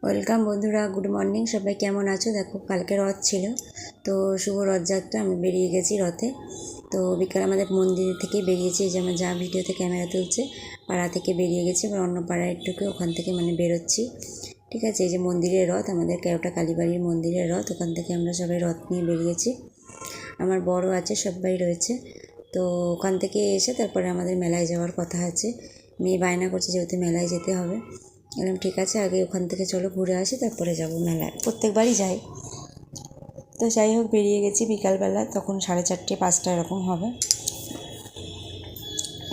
Welcome বন্ধুরা, good morning. সবাই কেমন আছো? দেখো, কালকে রথ ছিল, তো শুভ রথযাত্রা। আমি বেরিয়ে গেছি রথে। তো বিকাল আমাদের মন্দির থেকে বেরিয়েছি, যে আমার যা ভিডিওতে ক্যামেরা তুলছে, পাড়া থেকে বেরিয়ে গেছি। এবার অন্য পাড়ায় একটুকে ওখান থেকে বেরোচ্ছি। ঠিক আছে, এই যে মন্দিরের রথ, আমাদের কেওটা কালীবাড়ির মন্দিরের রথ, ওখান থেকে আমরা সবাই রথ নিয়ে বেরিয়েছি। আমার বড় আছে, সবাই রয়েছে। তো ওখান থেকে এসে তারপরে আমাদের মেলায় যাওয়ার কথা আছে। মেয়ে বায়না করছে যেহেতু মেলায় যেতে হবে। বললাম ঠিক আছে, আগে ওখান থেকে চলো ঘুরে আসি, তারপরে যাব মেলায়। প্রত্যেকবারই যাই। তো যাই হোক, বেরিয়ে গেছি বিকালবেলা, তখন 4:30 5টা এরকম হবে।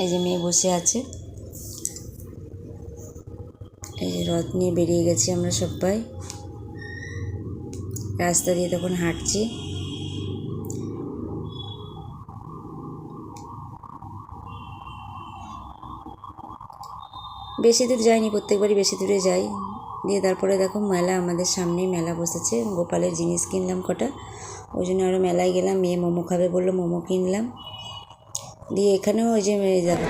এই যে মেয়ে বসে আছে, এই যে রথ নিয়ে বেরিয়ে গেছি আমরা সবাই। রাস্তা দিয়ে তখন হাঁটছি। বেশি দূর যাইনি, প্রত্যেকবারই বেশি দূরে যাই। দিয়ে তারপরে দেখো মেলা, আমাদের সামনেই মেলা বসেছে। গোপালের জিনিস কিনলাম কটা, ওই জন্য আরও মেলায় গেলাম। মেয়ে মোমো খাবে বললো, মোমো কিনলাম। দিয়ে এখানেও ওই যে দেখো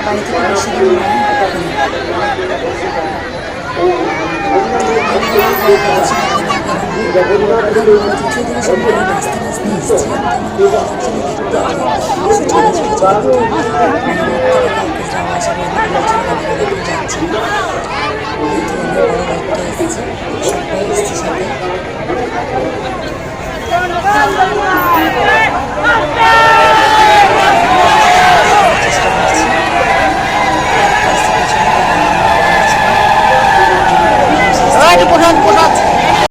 বাড়ি থেকে বেশি দূর নয়। রাস্তা রাস্তা এসছে, যাওয়া আসা যাচ্ছে। সবাই এসছে সাথে।